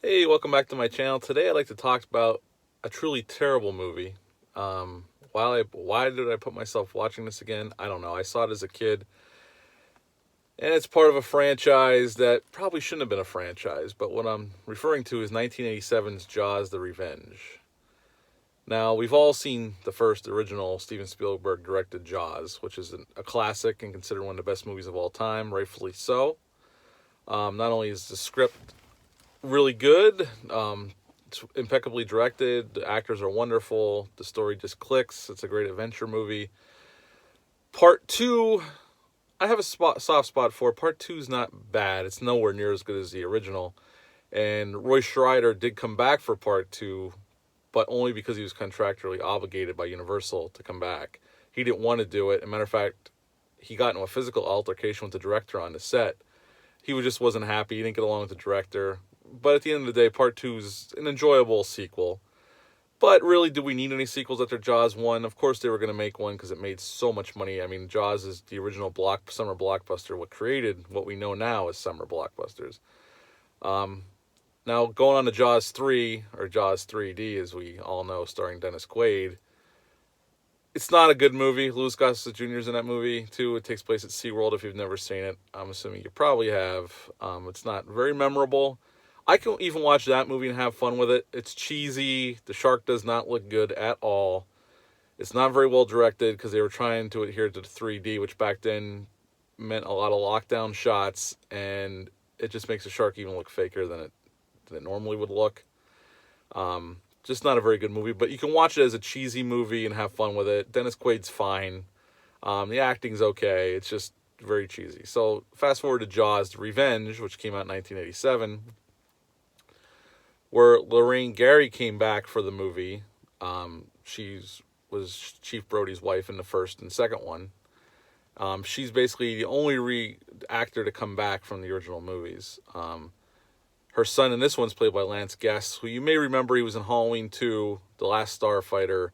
Hey, welcome back to my channel. Today I'd like to talk about a truly terrible movie. Why did I put myself watching this again? I don't know. I saw it as a kid, and it's part of a franchise that probably shouldn't have been a franchise, but what I'm referring to is 1987's Jaws: The Revenge. Now, we've all seen the first original Steven Spielberg directed Jaws, which is a classic and considered one of the best movies of all time, rightfully so. Not only is the script really good, it's impeccably directed. The actors are wonderful. The story just clicks. It's a great adventure movie. Part two, I have a soft spot for. Part two is not bad. It's nowhere near as good as the original. And Roy Schreider did come back for part two, but only because he was contractually obligated by Universal to come back. He didn't want to do it. As a matter of fact, he got into a physical altercation with the director on the set. He just wasn't happy. He didn't get along with the director. But at the end of the day, part two is an enjoyable sequel. But really, do we need any sequels after Jaws 1? Of course they were going to make one because it made so much money. I mean, Jaws is the original summer blockbuster, what created what we know now as summer blockbusters. Um, Now, going on to Jaws 3, or Jaws 3D, as we all know, starring Dennis Quaid, it's not a good movie. Louis Gossett Jr. is in that movie, too. It takes place at SeaWorld if you've never seen it. I'm assuming you probably have. It's not very memorable. I can even watch that movie and have fun with it. It's cheesy. The shark does not look good at all. It's not very well directed because they were trying to adhere to the 3D, which back then meant a lot of lockdown shots, and it just makes the shark even look faker than it normally would look. Just not a very good movie, but you can watch it as a cheesy movie and have fun with it. Dennis Quaid's fine. The acting's okay. It's just very cheesy. So fast forward to Jaws: The Revenge, which came out in 1987, where Lorraine Gary came back for the movie. She was Chief Brody's wife in the first and second one. She's basically the only actor to come back from the original movies. Her son in this one's played by Lance Guest, who you may remember he was in Halloween 2, The Last Starfighter,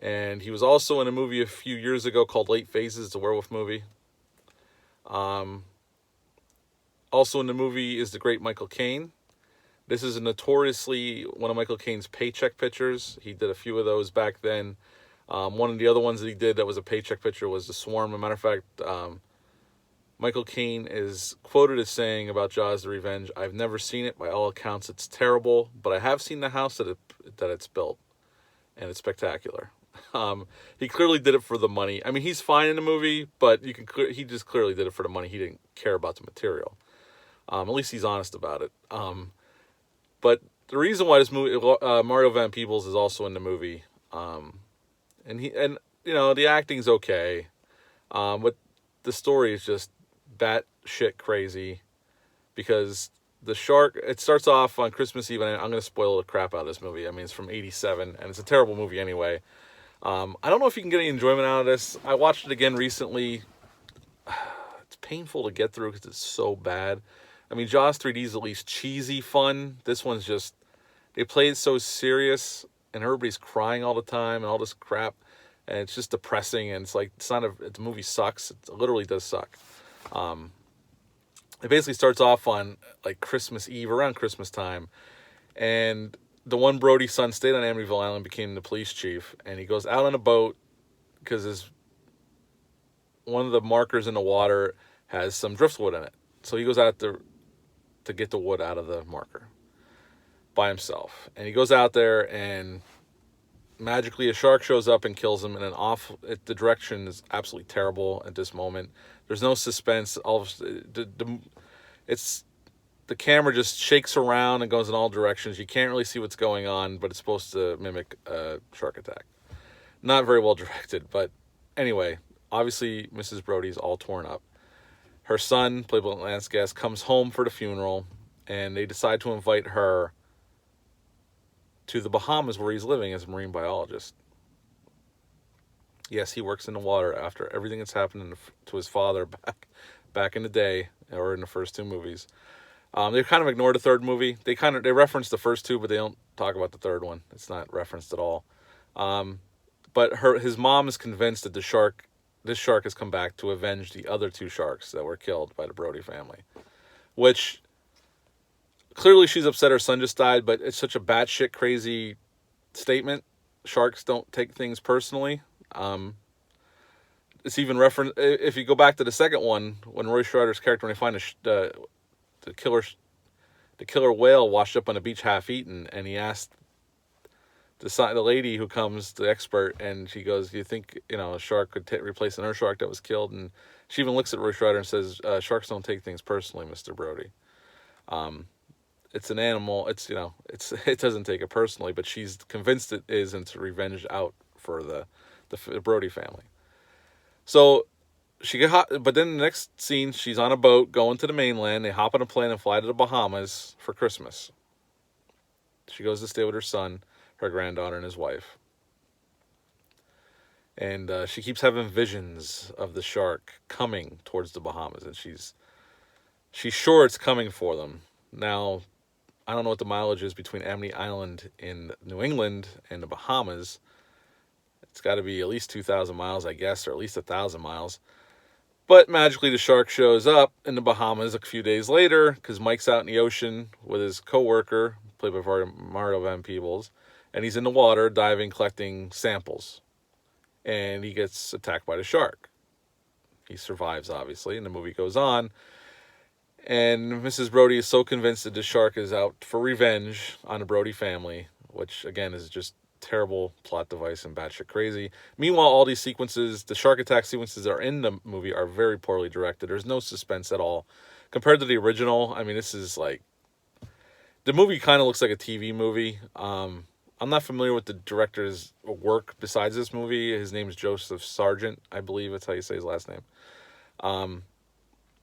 and he was also in a movie a few years ago called Late Phases. It's a werewolf movie. Also in the movie is the great Michael Caine. This is notoriously one of Michael Caine's paycheck pictures. He did a few of those back then. One of the other ones that he did that was a paycheck picture was The Swarm. As a matter of fact, Michael Caine is quoted as saying about Jaws: The Revenge, "I've never seen it. By all accounts, it's terrible, but I have seen the house that it's built, and it's spectacular." He clearly did it for the money. I mean, he's fine in the movie, but he just clearly did it for the money. He didn't care about the material. At least he's honest about it. But the reason why this movie, Mario Van Peebles is also in the movie, and the acting's okay, but the story is just batshit crazy because the shark. It starts off on Christmas Eve, and I'm going to spoil the crap out of this movie. I mean, it's from '87, and it's a terrible movie anyway. I don't know if you can get any enjoyment out of this. I watched it again recently. It's painful to get through because it's so bad. I mean, Jaws 3D is at least cheesy fun. This one's just, they play it so serious, and everybody's crying all the time and all this crap, and it's just depressing. And it's like the movie sucks. It literally does suck. It basically starts off on like Christmas Eve, around Christmas time, and the one Brody son stayed on Amityville Island, became the police chief, and he goes out on a boat because one of the markers in the water has some driftwood in it. So he goes out to get the wood out of the marker by himself. And he goes out there, and magically a shark shows up and kills him. And the direction is absolutely terrible at this moment. There's no suspense. The camera just shakes around and goes in all directions. You can't really see what's going on, but it's supposed to mimic a shark attack. Not very well directed, but anyway, obviously Mrs. Brody's all torn up. Her son, played by Lance Guest, comes home for the funeral, and they decide to invite her to the Bahamas where he's living as a marine biologist. Yes, he works in the water after everything that's happened to his father back in the day, or in the first two movies. They kind of ignored the third movie. They reference the first two, but they don't talk about the third one. It's not referenced at all. But his mom is convinced that this shark has come back to avenge the other two sharks that were killed by the Brody family, which clearly she's upset her son just died, but it's such a batshit crazy statement. Sharks don't take things personally. It's even reference if you go back to the second one when Roy Scheider's character, when they find the killer whale washed up on a beach half eaten, and he asked the lady who comes, the expert, and she goes, "Do you think a shark could replace another shark that was killed?" And she even looks at Roy Scheider and says, "Sharks don't take things personally, Mr. Brody. It's an animal. It doesn't take it personally." But she's convinced it is, and it's revenge out for the Brody family. So but then the next scene, she's on a boat going to the mainland. They hop on a plane and fly to the Bahamas for Christmas. She goes to stay with her son, her granddaughter, and his wife. And she keeps having visions of the shark coming towards the Bahamas, and she's sure it's coming for them. Now, I don't know what the mileage is between Amity Island in New England and the Bahamas. It's got to be at least 2,000 miles, I guess, or at least 1,000 miles. But magically, the shark shows up in the Bahamas a few days later because Mike's out in the ocean with his co-worker, played by Mario Van Peebles, and he's in the water diving, collecting samples. And he gets attacked by the shark. He survives, obviously, and the movie goes on. And Mrs. Brody is so convinced that the shark is out for revenge on the Brody family, which, again, is just terrible plot device and batshit crazy. Meanwhile, all these sequences, the shark attack sequences that are in the movie, are very poorly directed. There's no suspense at all. Compared to the original, I mean, this is like... The movie kind of looks like a TV movie. I'm not familiar with the director's work besides this movie. His name is Joseph Sargent, I believe that's how you say his last name.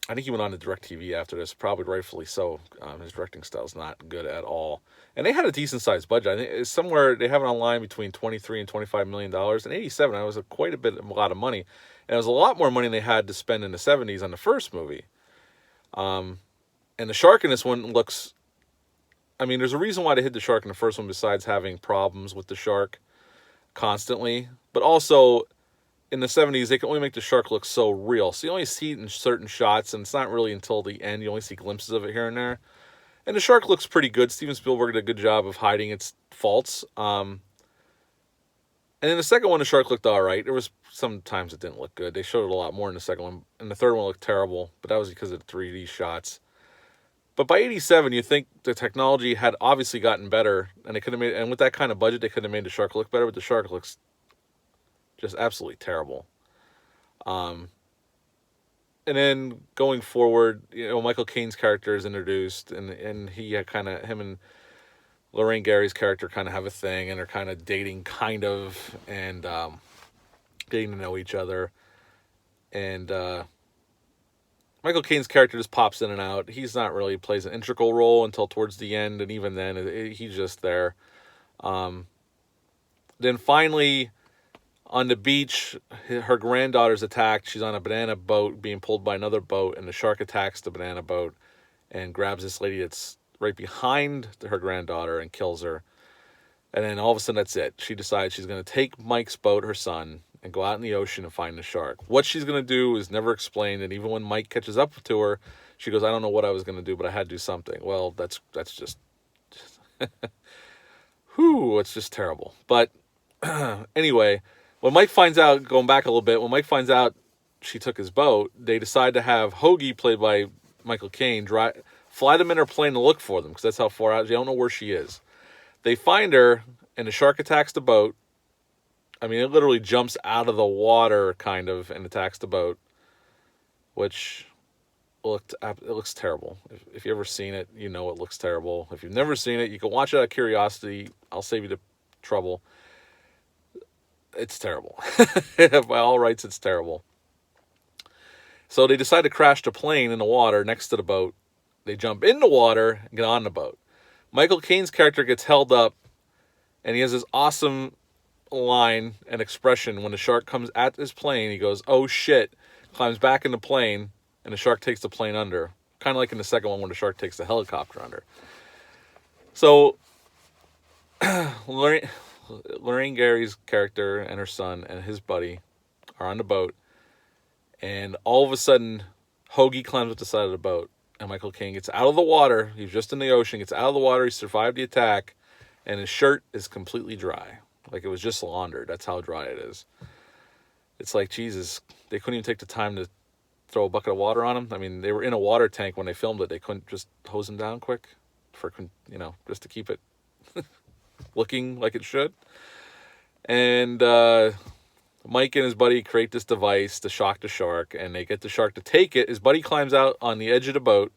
I think he went on to direct TV after this, probably rightfully so. His directing style is not good at all. And they had a decent-sized budget. I think it's somewhere, they have it online between $23 and $25 million. In 87, that was a lot of money. And it was a lot more money than they had to spend in the 70s on the first movie. And the shark in this one looks... I mean, there's a reason why they hid the shark in the first one besides having problems with the shark constantly. But also, in the 70s, they can only make the shark look so real. So you only see it in certain shots, and it's not really until the end. You only see glimpses of it here and there. And the shark looks pretty good. Steven Spielberg did a good job of hiding its faults. And in the second one, the shark looked all right. There was sometimes it didn't look good. They showed it a lot more in the second one. And the third one looked terrible, but that was because of the 3D shots. But by 87, you think the technology had obviously gotten better, and they could have made, and with that kind of budget, they could have made the shark look better. But the shark looks just absolutely terrible. And then going forward, Michael Caine's character is introduced, and he had him and Lorraine Gary's character kind of have a thing, and they're kind of dating, and getting to know each other. And Michael Caine's character just pops in and out. He's not really plays an integral role until towards the end, and even then, he's just there. Then finally, on the beach, her granddaughter's attacked. She's on a banana boat being pulled by another boat, and the shark attacks the banana boat and grabs this lady that's right behind her granddaughter and kills her. And then all of a sudden, that's it. She decides she's going to take Mike's boat, her son, and go out in the ocean and find the shark. What she's going to do is never explained, and even when Mike catches up to her, she goes, "I don't know what I was going to do, but I had to do something." Well, that's just whew, it's just terrible. But anyway, when Mike finds out, going back a little bit, when Mike finds out she took his boat, they decide to have Hoagie, played by Michael Caine, fly them in her plane to look for them, because that's how far out, they don't know where she is. They find her, and the shark attacks the boat. I mean, it literally jumps out of the water, kind of, and attacks the boat, which it looks terrible. If you've ever seen it, you know it looks terrible. If you've never seen it, you can watch it out of curiosity. I'll save you the trouble. It's terrible. By all rights, it's terrible. So they decide to crash the plane in the water next to the boat. They jump in the water and get on the boat. Michael Caine's character gets held up, and he has this awesome line and expression when the shark comes at his plane. He goes, "Oh shit," climbs back in the plane, and the shark takes the plane under. Kind of like in the second one when the shark takes the helicopter under. So Lorraine Gary's character and her son and his buddy are on the boat, and all of a sudden Hoagie climbs up the side of the boat, and Michael Caine gets out of the water. He's just in the ocean, gets out of the water. He survived the attack, and his shirt is completely dry. Like it was just laundered. That's how dry it is. It's like, Jesus, they couldn't even take the time to throw a bucket of water on him. I mean, they were in a water tank when they filmed it. They couldn't just hose him down quick for, just to keep it looking like it should. And Mike and his buddy create this device to shock the shark, and they get the shark to take it. His buddy climbs out on the edge of the boat.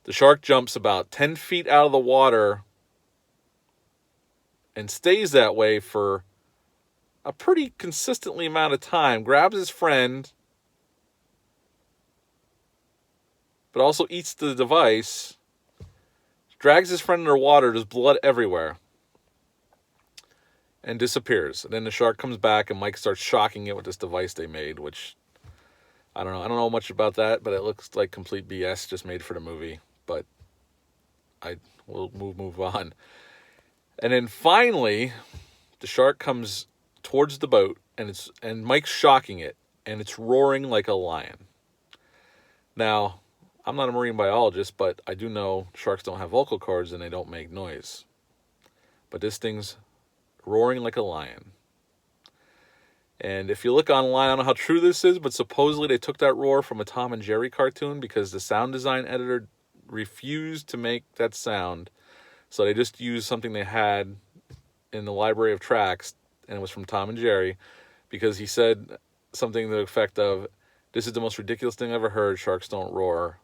The shark jumps about 10 feet out of the water and stays that way for a pretty consistently amount of time, grabs his friend, but also eats the device, drags his friend underwater, there's blood everywhere, and disappears. And then the shark comes back, and Mike starts shocking it with this device they made, which, I don't know much about that, but it looks like complete BS just made for the movie. But we'll move on. And then finally, the shark comes towards the boat, and Mike's shocking it, and it's roaring like a lion. Now, I'm not a marine biologist, but I do know sharks don't have vocal cords and they don't make noise. But this thing's roaring like a lion. And if you look online, I don't know how true this is, but supposedly they took that roar from a Tom and Jerry cartoon because the sound design editor refused to make that sound. So they just used something they had in the library of tracks, and it was from Tom and Jerry, because he said something to the effect of, "This is the most ridiculous thing I've ever heard. Sharks don't roar.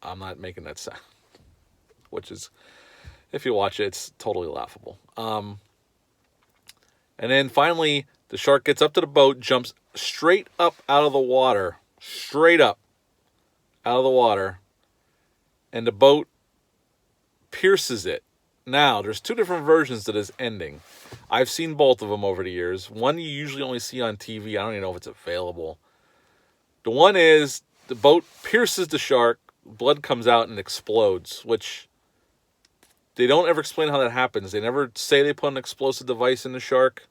I'm not making that sound." Which is, if you watch it, it's totally laughable. And then finally, the shark gets up to the boat, jumps straight up out of the water. Straight up out of the water. And the boat pierces it. Now, there's two different versions to this ending. I've seen both of them over the years. One you usually only see on TV. I don't even know if it's available. The one is the boat pierces the shark, blood comes out and explodes, which they don't ever explain how that happens. They never say they put an explosive device in the shark.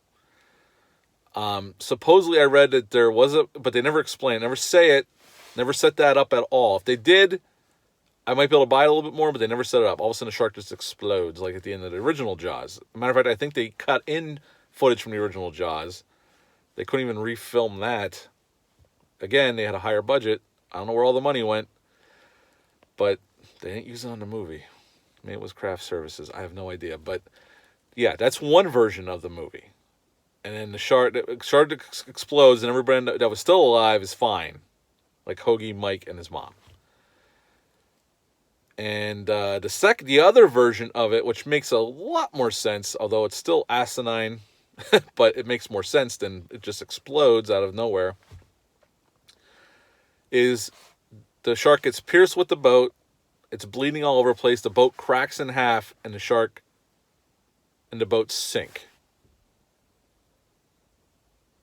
Supposedly I read that there was but they never explain, never say it, never set that up at all. If they did, I might be able to buy it a little bit more, but they never set it up. All of a sudden the shark just explodes, like at the end of the original Jaws. As a matter of fact, I think they cut in footage from the original Jaws. They couldn't even refilm that. Again, they had a higher budget. I don't know where all the money went, but they didn't use it on the movie. Maybe it was craft services. I have no idea. But yeah, that's one version of the movie. And then the shark explodes, and everybody that was still alive is fine. Like Hoagie, Mike, and his mom. And the other version of it, which makes a lot more sense, although it's still asinine, but it makes more sense than it just explodes out of nowhere, is the shark gets pierced with the boat. It's bleeding all over the place. The boat cracks in half, and the shark and the boat sink.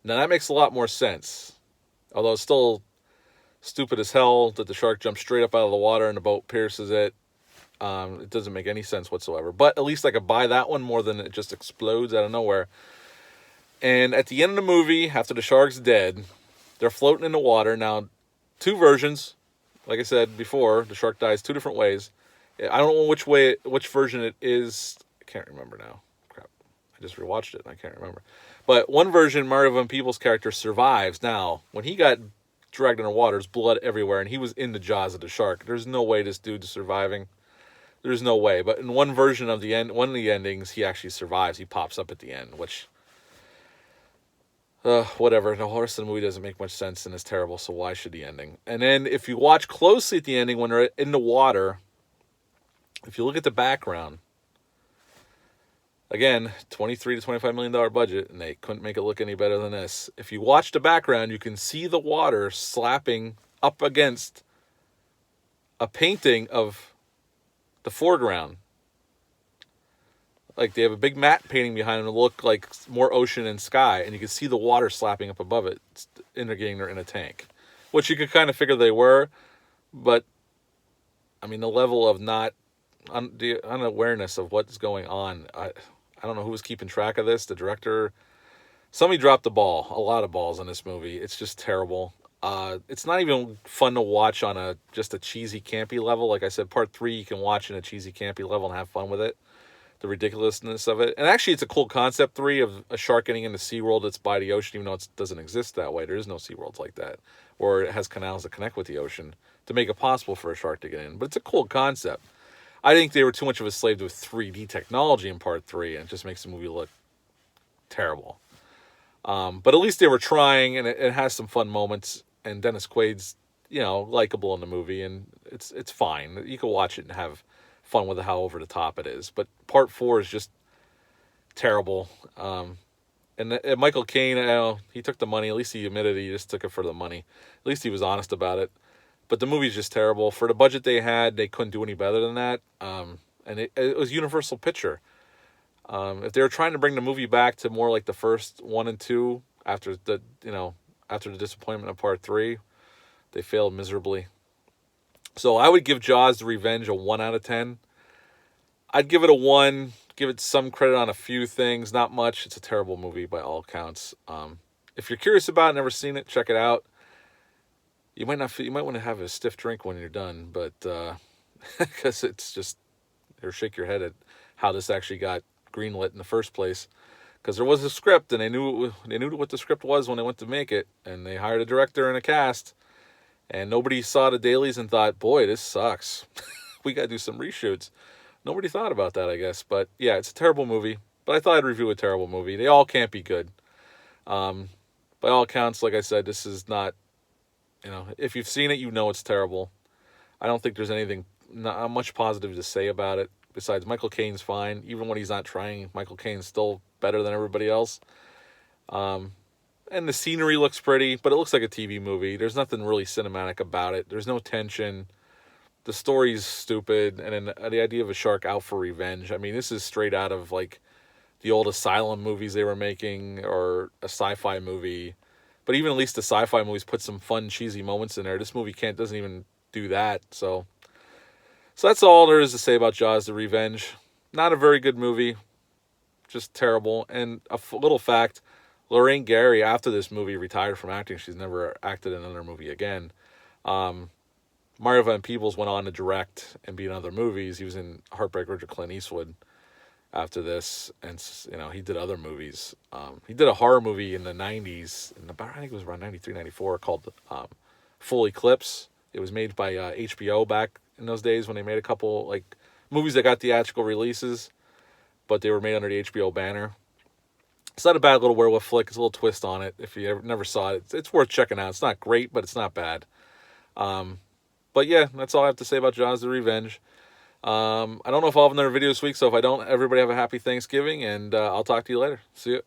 Now, that makes a lot more sense, although it's still stupid as hell that the shark jumps straight up out of the water and the boat pierces it. It doesn't make any sense whatsoever. But at least I could buy that one more than it just explodes out of nowhere. And at the end of the movie, after the shark's dead, they're floating in the water. Now, two versions. Like I said before, the shark dies two different ways. I don't know which version it is. I can't remember now. Crap. I just rewatched it and I can't remember. But one version, Mario Van Peebles' character survives. Now, when he got dragged underwater, there's blood everywhere, and he was in the jaws of the shark. There's no way this dude's surviving. There's no way. But in one version of one of the endings, he actually survives. He pops up at the end, which, whatever. The rest of the movie doesn't make much sense and is terrible, so why should the ending? And then if you watch closely at the ending, when they're in the water, if you look at the background, again, $23 to $25 million budget, and they couldn't make it look any better than this. If you watch the background, you can see the water slapping up against a painting of the foreground. Like they have a big matte painting behind them to look like more ocean and sky, and you can see the water slapping up above it, indicating they're in a tank. Which you could kind of figure they were, but, I mean, the level of the unawareness of what's going on, I don't know who was keeping track of this. The director, somebody dropped the ball, a lot of balls in this movie. It's just terrible. It's not even fun to watch on just a cheesy, campy level. Like I said, part 3 you can watch in a cheesy, campy level and have fun with it. The ridiculousness of it. And actually, it's a cool concept 3 of a shark getting into SeaWorld that's by the ocean, even though it doesn't exist that way. There is no SeaWorlds like that. Or it has canals that connect with the ocean to make it possible for a shark to get in. But it's a cool concept. I think they were too much of a slave to 3D technology in part 3, and it just makes the movie look terrible. But at least they were trying, and it has some fun moments. And Dennis Quaid's, likable in the movie, and it's fine. You can watch it and have fun with how over the top it is. But part 4 is just terrible. And Michael Caine, he took the money. At least he admitted he just took it for the money. At least he was honest about it. But the movie's just terrible. For the budget they had, they couldn't do any better than that. And it was Universal Picture. If they were trying to bring the movie back to more like the first 1 and 2 after the disappointment of part 3, they failed miserably. So I would give Jaws: The Revenge a 1 out of 10. I'd give it a 1. Give it some credit on a few things, not much. It's a terrible movie by all accounts. If you're curious about it, never seen it, check it out. You might want to have a stiff drink when you're done, but because it's just, or shake your head at how this actually got greenlit in the first place. Because there was a script, and they knew what the script was when they went to make it, and they hired a director and a cast, and nobody saw the dailies and thought, boy, this sucks. We got to do some reshoots. Nobody thought about that, I guess. But yeah, it's a terrible movie. But I thought I'd review a terrible movie. They all can't be good. By all accounts, like I said, this is not, if you've seen it, it's terrible. I don't think there's not much positive to say about it. Besides, Michael Caine's fine. Even when he's not trying, Michael Caine's still better than everybody else. And the scenery looks pretty, but it looks like a TV movie. There's nothing really cinematic about it. There's no tension. The story's stupid. And then the idea of a shark out for revenge. I mean, this is straight out of like the old Asylum movies they were making, or a sci-fi movie. But even at least the sci-fi movies put some fun, cheesy moments in there. This movie doesn't even do that. So that's all there is to say about Jaws: The Revenge. Not a very good movie. Just terrible. And a little fact, Lorraine Gary, after this movie, retired from acting. She's never acted in another movie again. Mario Van Peebles went on to direct and be in other movies. He was in Heartbreak Ridge with Clint Eastwood after this, and he did other movies. He did a horror movie in the 90s, I think it was around 93, 94, called Full Eclipse. It was made by HBO back in those days when they made a couple like movies that got theatrical releases, but they were made under the HBO banner. It's not a bad little werewolf flick. It's a little twist on it. If you never saw it, it's worth checking out. It's not great, but it's not bad. But yeah, that's all I have to say about Jaws: The Revenge. I don't know if I'll have another video this week, so if I don't, everybody have a happy Thanksgiving, and I'll talk to you later. See you.